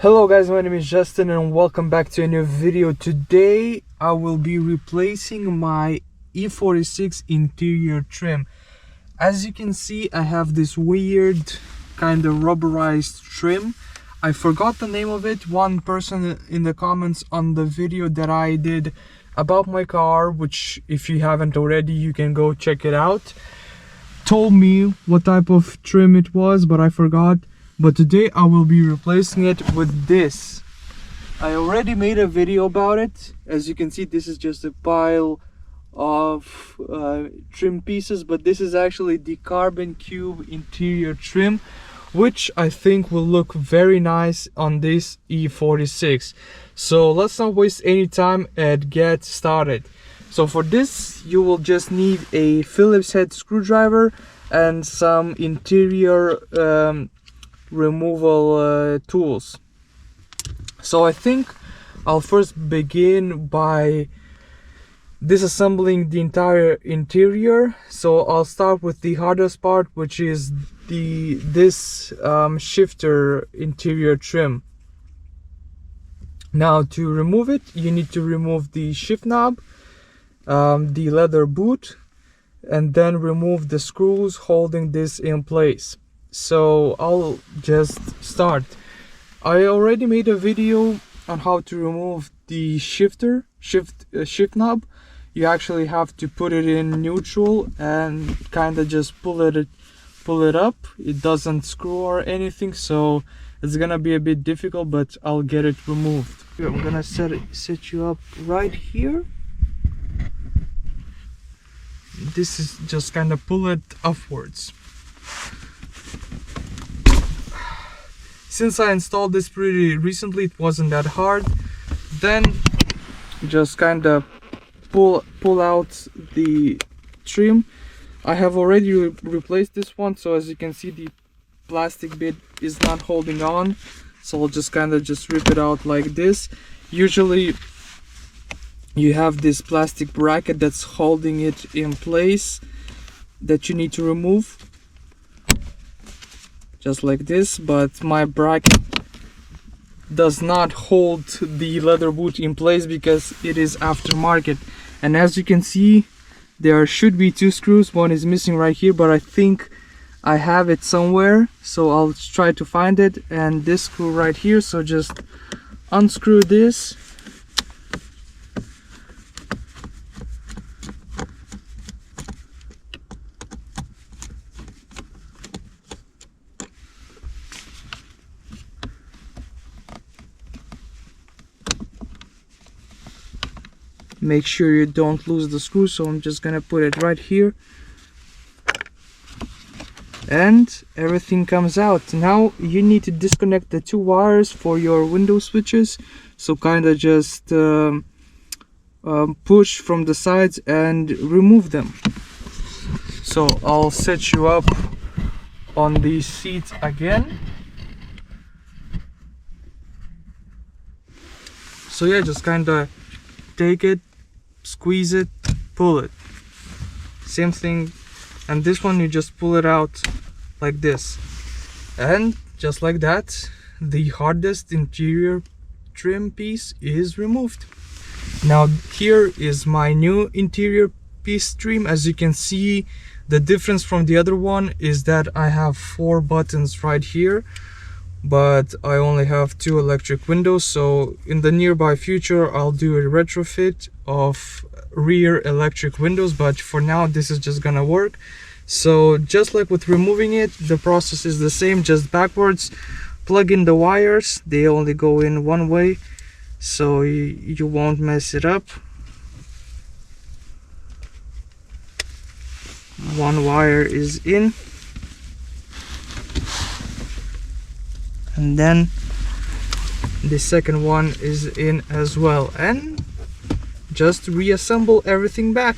Hello guys, my name is Justin and welcome back to a new video. Today I will be replacing my E46 interior trim. As you can see, I have this weird kind of rubberized trim. I forgot the name of it. One person in the comments on the video that I did about my car, which if you haven't already you can go check it out, told me what type of trim it was, but I forgot. But today I will be replacing it with this. I already made a video about it. As you can see, this is just a pile of trim pieces, but this is actually the carbon cube interior trim, which I think will look very nice on this E46. So let's not waste any time and get started. So for this you will just need a Phillips head screwdriver and some interior removal tools. So I think I'll first begin by disassembling the entire interior. So I'll start with the hardest part, which is this shifter interior trim. Now to remove it, you need to remove the shift knob, the leather boot, and then remove the screws holding this in place. So I'll just start. I already made a video on how to remove the shift knob. You actually have to put it in neutral and kind of just pull it up. It doesn't screw or anything, so it's gonna be a bit difficult, but I'll get it removed. Here, I'm gonna set you up right here. This is just kind of pull it upwards. Since I installed this pretty recently, it wasn't that hard. Then just kind of pull out the trim. I have already replaced this one, so as you can see, the plastic bit is not holding on, so I'll just kind of rip it out like this. Usually you have this plastic bracket that's holding it in place that you need to remove, just like this, but my bracket does not hold the leather boot in place because it is aftermarket. And as you can see, there should be two screws. One is missing right here, but I think I have it somewhere, so I'll try to find it. And this screw right here, so just unscrew this. Make sure you don't lose the screw, so I'm just gonna put it right here, and everything comes out. Now you need to disconnect the two wires for your window switches, so kind of just push from the sides and remove them. So I'll set you up on the seat again. So yeah, just kind of take it, squeeze it, pull it. Same thing, and this one you just pull it out like this, and just like that, the hardest interior trim piece is removed. Now here is my new interior piece trim. As you can see, the difference from the other one is that I have 4 buttons right here, but I only have 2 electric windows. So in the nearby future I'll do a retrofit of rear electric windows, but for now this is just gonna work. So just like with removing it, the process is the same, just backwards. Plug in the wires, they only go in one way, so you won't mess it up. One wire is in, and then the second one is in as well, and just reassemble everything back.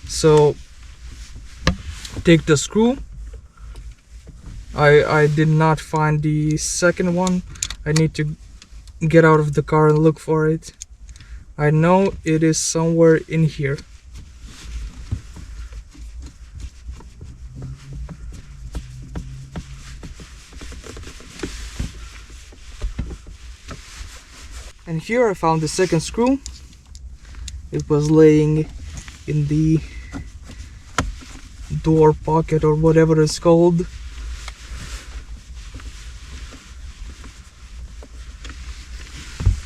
So take the screw. I did not find the second one. I need to get out of the car and look for it. I know it is somewhere in here. And here I found the second screw. It was laying in the door pocket or whatever it's called.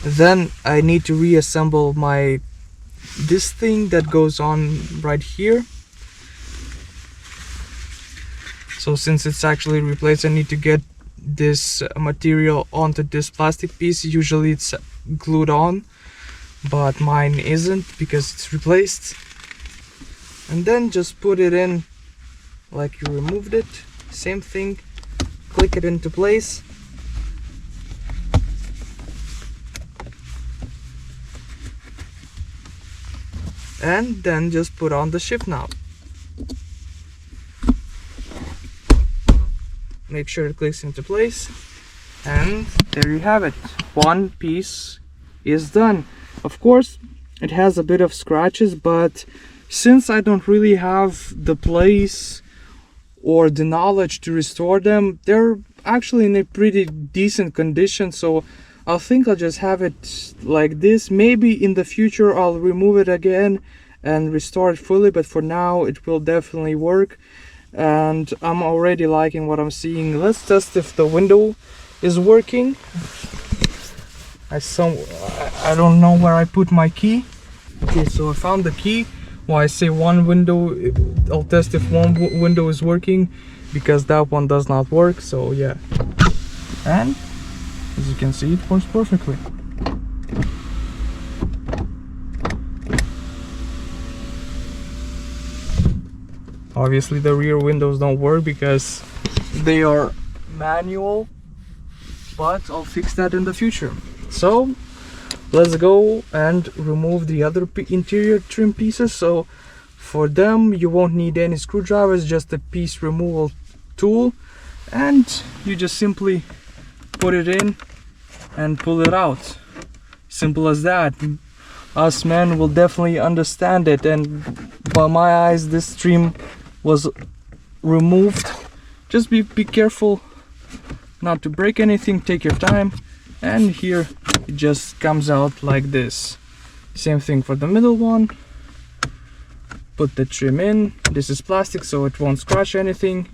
Then I need to reassemble this thing that goes on right here. So since it's actually replaced, I need to get this material onto this plastic piece. Usually it's glued on, but mine isn't because it's replaced. And then just put it in like you removed it. Same thing, click it into place. And then just put on the shift knob. Make sure it clicks into place, and there you have it. One piece is done. Of course it has a bit of scratches, but since I don't really have the place or the knowledge to restore them, they're actually in a pretty decent condition, so I think I'll just have it like this. Maybe in the future I'll remove it again and restore it fully, but for now it will definitely work. And I'm already liking what I'm seeing. Let's test if the window is working. I don't know where I put my key. Okay, so I found the key. Well, I say one window, I'll test if one window is working, because that one does not work. So yeah, and as you can see, it works perfectly. Obviously the rear windows don't work because they are manual, but I'll fix that in the future. So let's go and remove the other interior trim pieces. So for them you won't need any screwdrivers, just a piece removal tool, and you just simply put it in and pull it out. Simple as that. Us men will definitely understand it, and by my eyes this trim was removed. Just be careful not to break anything, take your time, and here it just comes out like this. Same thing for the middle one. Put the trim in. This is plastic, so it won't scratch anything.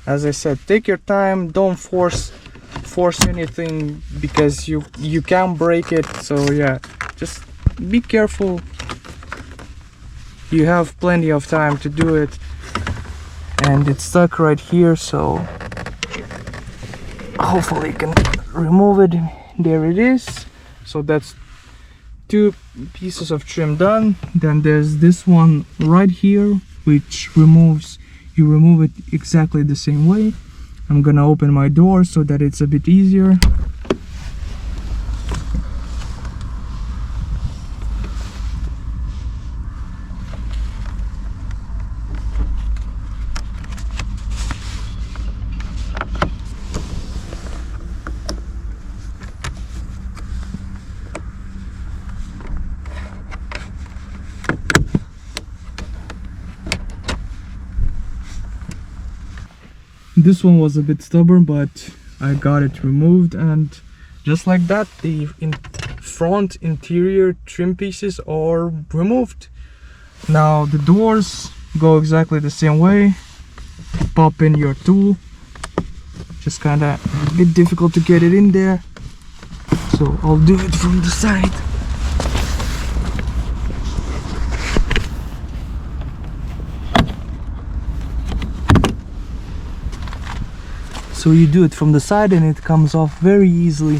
As I said, take your time, don't force anything, because you can break it. So yeah, just be careful. You have plenty of time to do it, and it's stuck right here, so hopefully you can remove it. There it is. So that's two pieces of trim done. Then there's this one right here, which you remove it exactly the same way. I'm gonna open my door so that it's a bit easier. This one was a bit stubborn, but I got it removed, and just like that the front interior trim pieces are removed. Now the doors go exactly the same way. Pop in your tool. Just kinda a bit difficult to get it in there, so I'll do it from the side. So you do it from the side and it comes off very easily.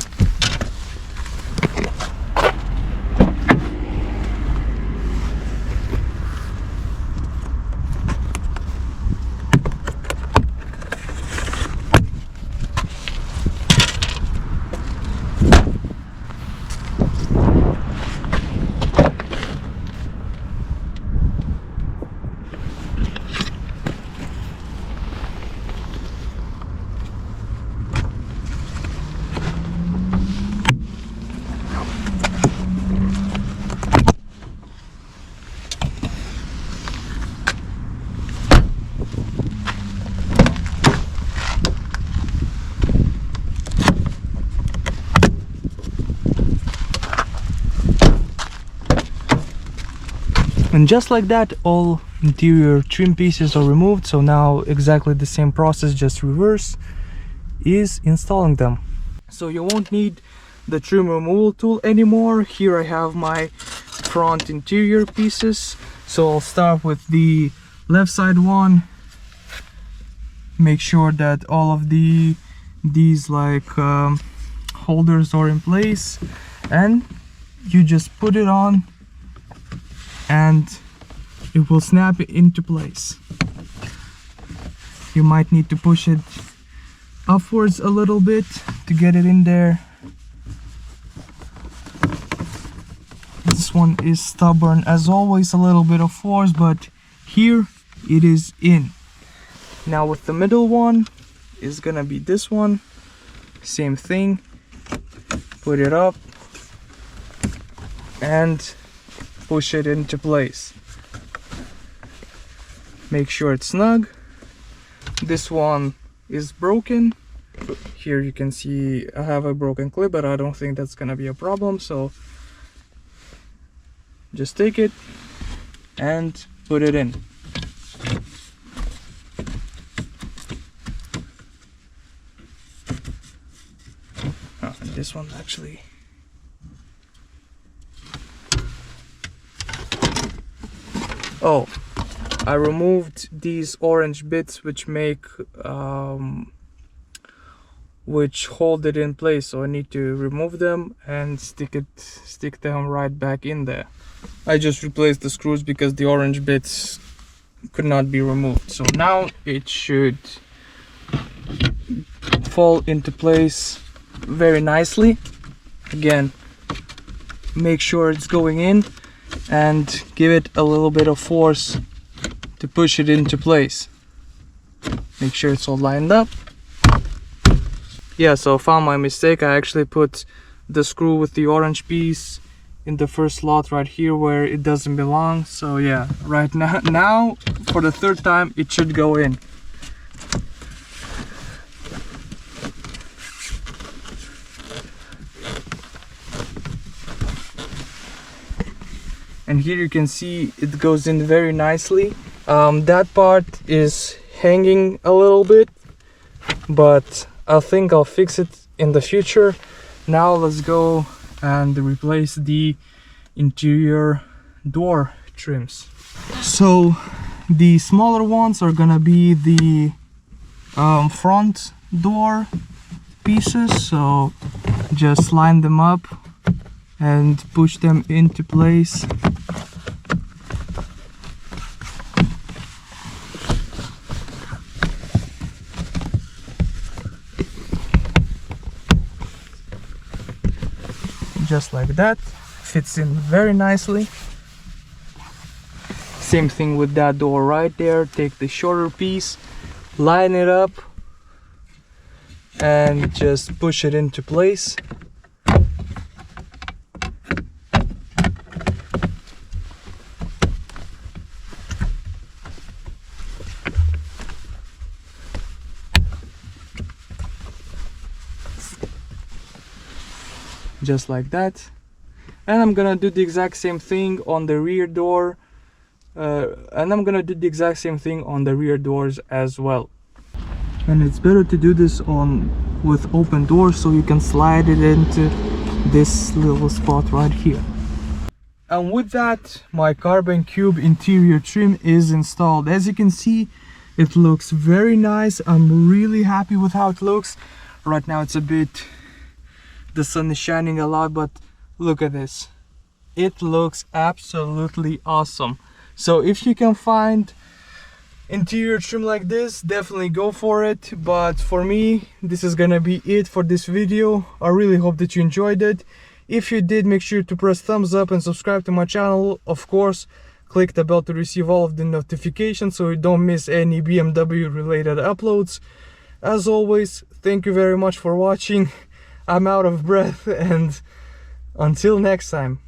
And just like that, all interior trim pieces are removed. So now exactly the same process, just reverse, is installing them. So you won't need the trim removal tool anymore. Here I have my front interior pieces. So I'll start with the left side one. Make sure that all of these like holders are in place, and you just put it on and it will snap into place. You might need to push it upwards a little bit to get it in there. This one is stubborn as always, a little bit of force, but here it is in. Now with the middle one is gonna be this one, same thing, put it up and push it into place. Make sure it's snug. This one is broken. Here you can see I have a broken clip, but I don't think that's gonna be a problem, so just take it and put it in. And this one actually, oh, I removed these orange bits which make which hold it in place, so I need to remove them and stick them right back in there. I just replaced the screws because the orange bits could not be removed. So now it should fall into place very nicely. Again, make sure it's going in and give it a little bit of force to push it into place. Make sure it's all lined up. Yeah, so I found my mistake. I actually put the screw with the orange piece in the first slot right here where it doesn't belong. So yeah, right now for the third time it should go in. And here you can see it goes in very nicely. That part is hanging a little bit, but I think I'll fix it in the future. Now let's go and replace the interior door trims. So the smaller ones are gonna be the front door pieces, so just line them up and push them into place. Just like that, fits in very nicely. Same thing with that door right there. Take the shorter piece, line it up and just push it into place. Just like that. And I'm gonna do the exact same thing on the rear door, and I'm gonna do the exact same thing on the rear doors as well. And it's better to do this with open doors, so you can slide it into this little spot right here. And with that, my carbon cube interior trim is installed. As you can see, it looks very nice. I'm really happy with how it looks. Right now it's a bit, the sun is shining a lot, but look at this. It looks absolutely awesome. So if you can find interior trim like this, definitely go for it. But for me, this is gonna be it for this video. I really hope that you enjoyed it. If you did, make sure to press thumbs up and subscribe to my channel. Of course, click the bell to receive all of the notifications so you don't miss any BMW related uploads. As always, thank you very much for watching. I'm out of breath, and until next time.